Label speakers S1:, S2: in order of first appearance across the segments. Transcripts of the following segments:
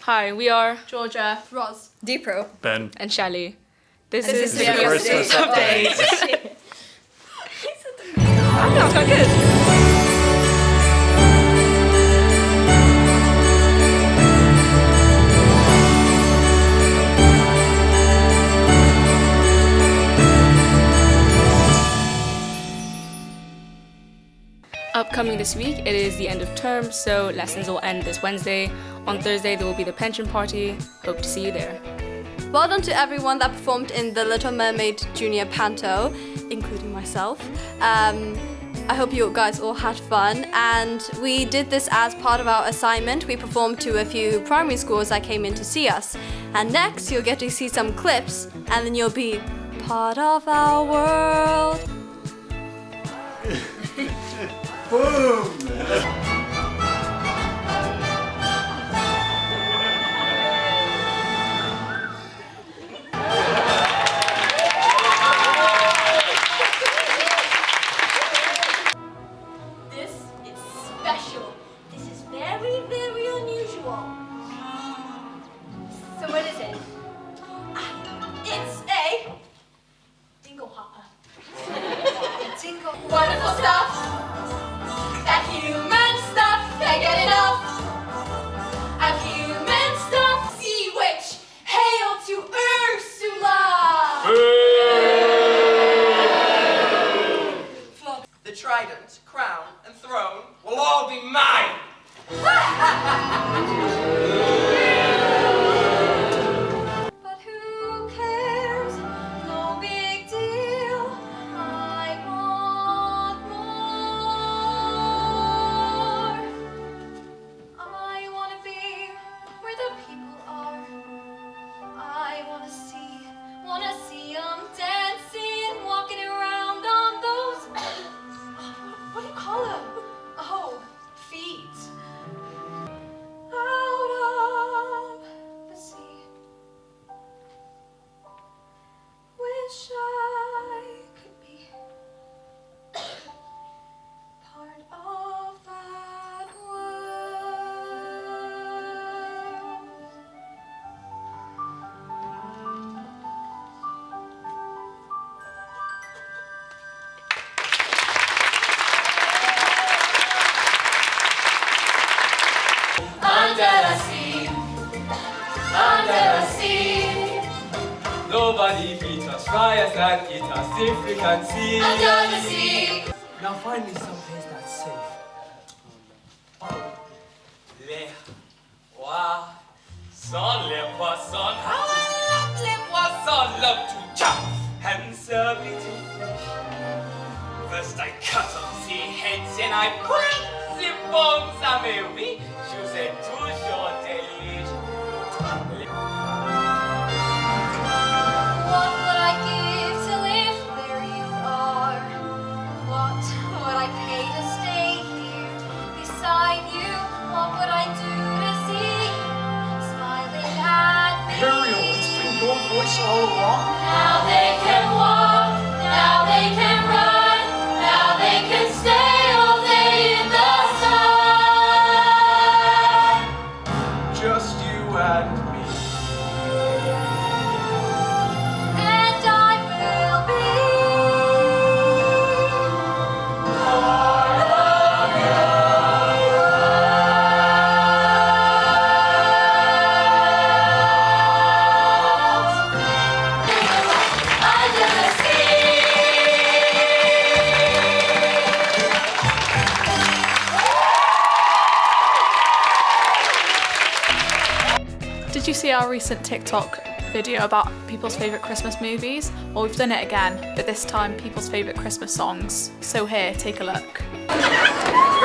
S1: Hi, we are
S2: Georgia, Roz,
S3: Dipro,
S4: Ben,
S1: and Shally. This
S3: is
S1: is
S3: the
S4: Christmas
S1: update.
S3: I think that was quite good.
S1: Upcoming this week, it is the end of term, so lessons will end this Wednesday. On Thursday, there will be the pension party. Hope to see you there.
S2: Well done to everyone that performed in the Little Mermaid Junior Panto, including myself. I hope you guys all had fun, and we did this as part of our assignment. We performed to a few primary schools that came in to see us. And next, you'll get to see some clips, and then you'll be part of our world.
S5: This is special. This is very, very unusual. So what is it? It's a dingle hopper. Dingle. Wonderful stuff. That human stuff can't get enough. Of human stuff. Sea witch, hail to Ursula.
S6: The trident, crown, and throne will all be mine!
S5: But who cares? No big deal. I want more. I want to be where the people are. I want to see 'em dancing, walking around on those. What do you call them? Oh, feet. Out of the sea. Wish I could be part of that world. Under the sea, under the sea,
S6: Nobody beats us, try us and eat us if we can see.
S5: under the sea.
S6: Now find me some place that's safe. Les poissons, les poissons love to chop and serve me to fish. First I cut off the heads and I break the bones. Ah mais oui, je vous ai toujours délice.
S5: What would I give to live where you are? What would I pay to stay here beside you? What would I do to see you smiling at me?
S6: Ariel, it's been your voice all along.
S5: Now they can walk, now they can run, now they can stay all day in the sun.
S6: Just you and me.
S5: And I will be part of your world. Under the sea.
S2: Did you see our recent TikTok video about people's favourite Christmas movies? Well, we've done it again, but this time people's favourite Christmas songs. So here, take a look.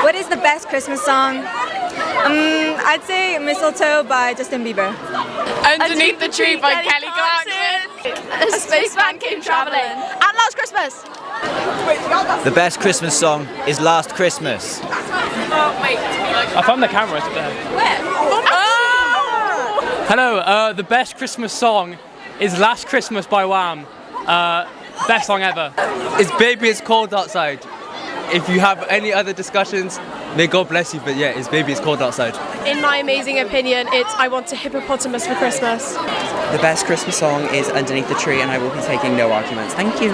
S3: What is the best Christmas song? I'd say Mistletoe by Justin Bieber.
S1: Underneath the Tree by Kelly Clarkson.
S2: A spaceman came travelling. At Last Christmas.
S7: The best Christmas song is Last Christmas.
S4: I found the camera up there.
S2: Where?
S4: Hello, the best Christmas song is Last Christmas by Wham. Best song ever.
S8: It's Baby It's Cold Outside. If you have any other discussions, May God bless you, but yeah, it's cold outside.
S9: In my amazing opinion, it's I Want a Hippopotamus for Christmas.
S10: The best Christmas song is Underneath the Tree, and I will be taking no arguments. Thank you.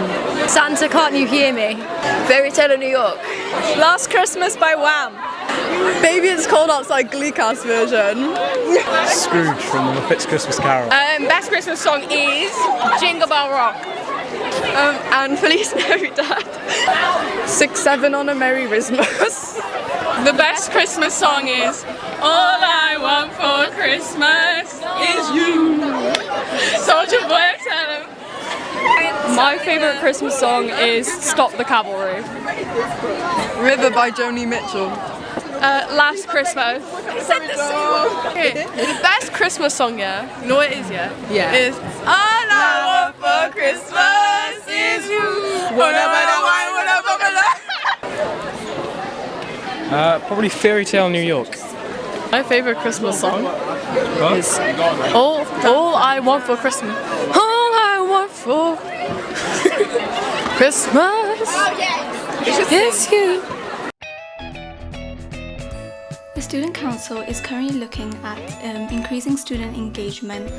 S9: Santa, Can't You Hear Me? Fairy Tale of New York.
S3: Last Christmas by Wham!
S9: Baby It's Cold Outside Glee Cast version.
S8: Scrooge from the Muppets Christmas Carol.
S9: Best Christmas song is Jingle Bell Rock. And Feliz Navidad. 6-7 on a Merry Christmas.
S1: The best Christmas song is All I Want for Christmas is You. Soulja Boy, tell him. My favourite Christmas song is Stop the Cavalry.
S9: River by Joni Mitchell.
S1: Last Christmas. Okay, the best Christmas song, yeah? You know what it is, yeah?
S9: Yeah.
S1: Is All I Want for Christmas is You.
S4: Probably Fairy Tale New York.
S1: My favourite Christmas song is All I Want for Christmas. All I Want for Christmas is You.
S11: The Student Council is currently looking at increasing student engagement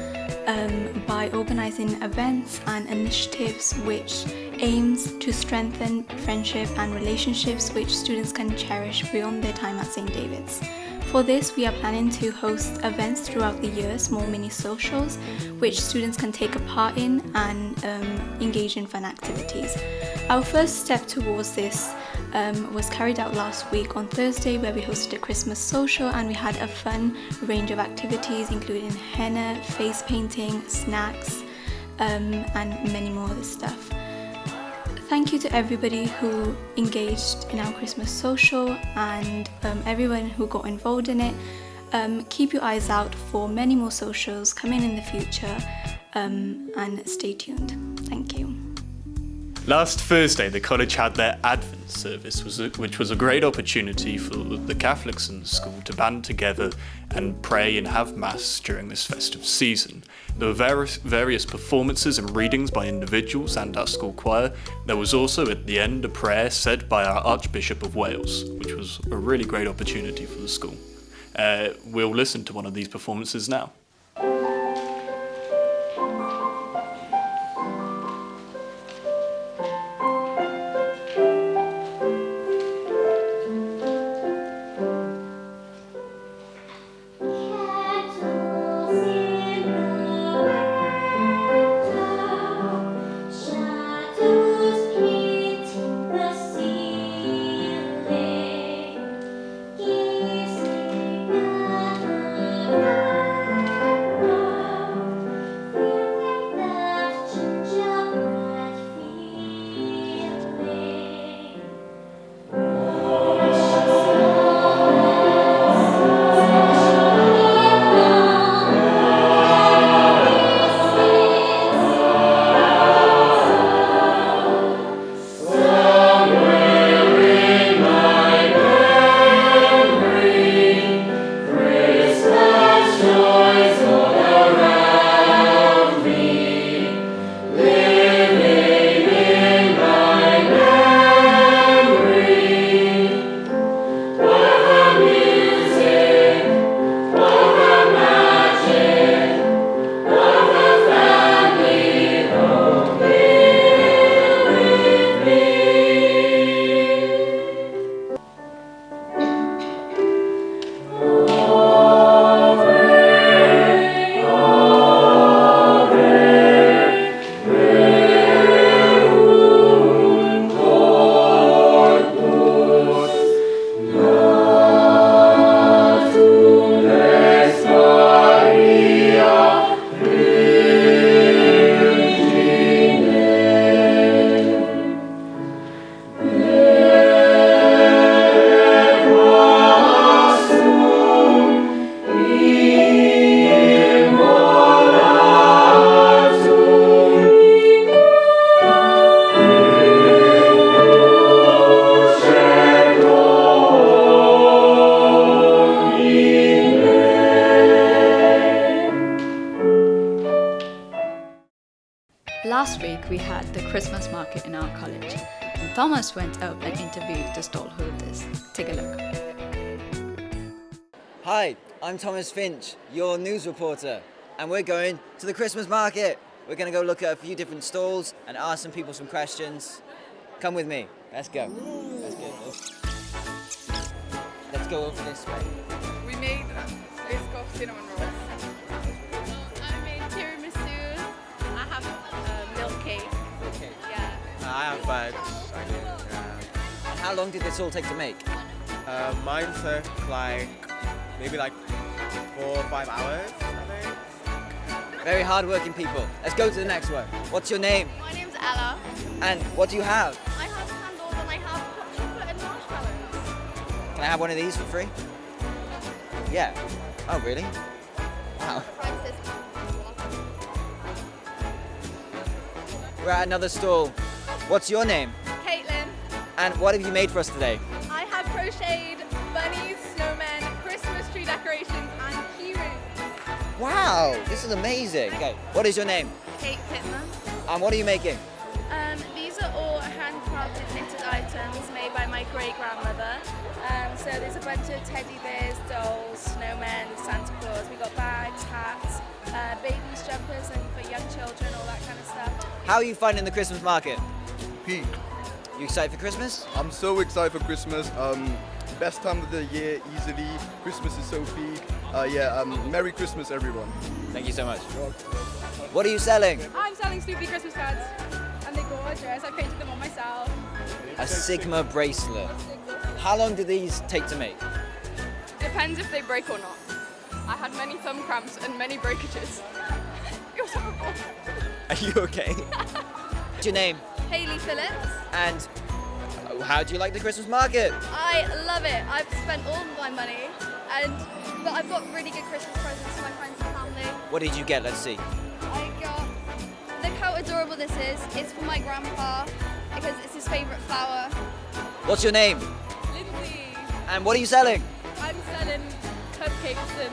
S11: by organising events and initiatives which aims to strengthen friendship and relationships which students can cherish beyond their time at St. David's. For this, we are planning to host events throughout the year, small mini socials, which students can take a part in and engage in fun activities. Our first step towards this was carried out last week on Thursday, where we hosted a Christmas social and we had a fun range of activities including henna, face painting, snacks, and many more other stuff. Thank you to everybody who engaged in our Christmas social and everyone who got involved in it. Keep your eyes out for many more socials coming in the future and stay tuned. Thank you.
S12: Last Thursday, the college had their Advent service, which was a great opportunity for the Catholics in the school to band together and pray and have Mass during this festive season. There were various performances and readings by individuals and our school choir. There was also at the end a prayer said by our Archbishop of Wales, which was a really great opportunity for the school. We'll listen to one of these performances now.
S13: Last week we had the Christmas market in our college, and Thomas went up and interviewed the stallholders. Take a look.
S7: Hi, I'm Thomas Finch, your news reporter, and we're going to the Christmas market. We're going to go look at a few different stalls and ask some people some questions. Come with me. Let's go. Let's go over this way.
S9: We made Biscoff cinnamon rolls.
S1: I made tiramisu. I have milk cake.
S7: Okay.
S1: Yeah.
S8: I have fudge.
S7: And how long did this all take to make?
S8: Mine took maybe 4 or 5 hours, I think.
S7: Very hard-working people. Let's go to the next one. What's your name?
S1: My name's Ella.
S7: And what do you have?
S1: I have candles and I have hot chocolate and marshmallows.
S7: Can I have one of these for free? Yeah. Oh, really? Wow. We're at another stall. What's your name?
S9: Caitlin,
S7: And what have you made for us today?
S9: I have crocheted bunnies, snowmen, Christmas tree decorations, and key rings.
S7: Wow, this is amazing. Okay, what is your name?
S1: Kate Pittman.
S7: And what are you making?
S1: These are all handcrafted knitted items made by my great-grandmother. So there's a bunch of teddy bears, dolls, snowmen, Santa Claus. We got bags, hats, babies, jumpers, and for young children, all that kind of stuff.
S7: How are you finding the Christmas market?
S14: Peak.
S7: You excited for Christmas?
S14: I'm so excited for Christmas. Best time of the year, easily. Christmas is so peak. Merry Christmas, everyone.
S7: Thank you so much. What are you selling?
S9: I'm selling Snoopy Christmas cards, and they're gorgeous. I painted them on myself.
S7: A Sigma bracelet. How long do these take to make?
S1: Depends if they break or not. I had many thumb cramps and many breakages. It was horrible.
S7: Are you okay? What's your name?
S2: Hayley Phillips.
S7: And how do you like the Christmas market?
S2: I love it. I've spent all my money, but I've got really good Christmas presents for my friends and family.
S7: What did you get? Let's see.
S2: I got, look how adorable this is. It's for my grandpa because it's his favourite flower.
S7: What's your name?
S1: Lindsay.
S7: And what are you selling?
S1: I'm selling cupcakes and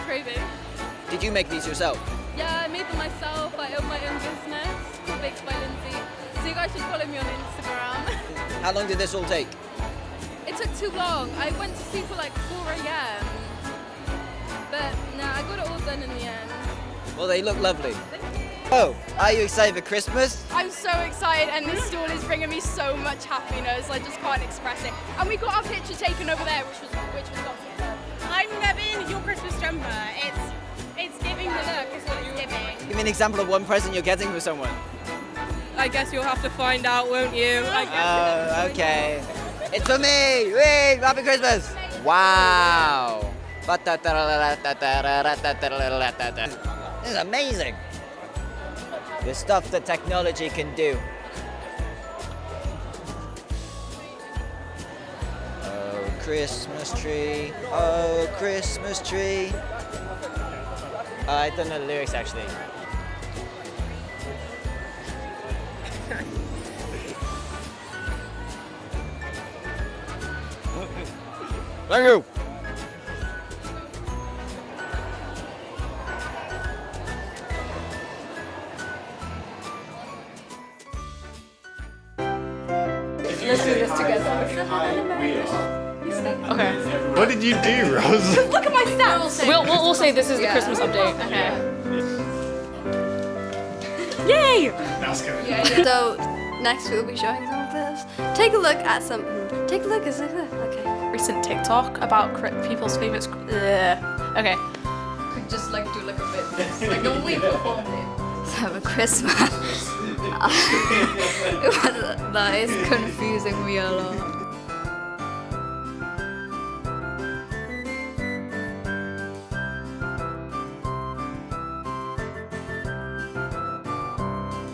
S1: craving.
S7: Did you make these yourself?
S1: Yeah, I made them myself. I own my own business called Bakes by Lindsay. So you guys should follow me on Instagram.
S7: How long did this all take?
S1: It took too long. I went to sleep for 4 a.m. But no, I got it all done in the end.
S7: Well, they look lovely. Oh, are you excited for Christmas?
S1: I'm so excited, and this stall is bringing me so much happiness. I just can't express it. And we got our picture taken over there, which was awesome.
S9: I'm Nevin, your Christmas jumper. It's giving the look, is what it's giving.
S7: Give me an example of one present you're getting for someone.
S1: I guess you'll have to find out, won't you?
S7: Oh, okay. It's for me! Wait, happy Christmas! Wow! This is amazing! The stuff that technology can do. Oh, Christmas tree, oh, Christmas tree. I don't know the lyrics actually. Thank you.
S1: Let's do this together. Okay.
S12: What did you do, Rose?
S1: Look at my stats. We'll say this is the Christmas update. Okay. Yay!
S2: So next we'll be showing some of this. Take a look at some. Take a look. Okay.
S1: Recent TikTok about people's favorites. Okay.
S13: We just do a bit. Normally performed it.
S2: So for Christmas. That is confusing me a lot.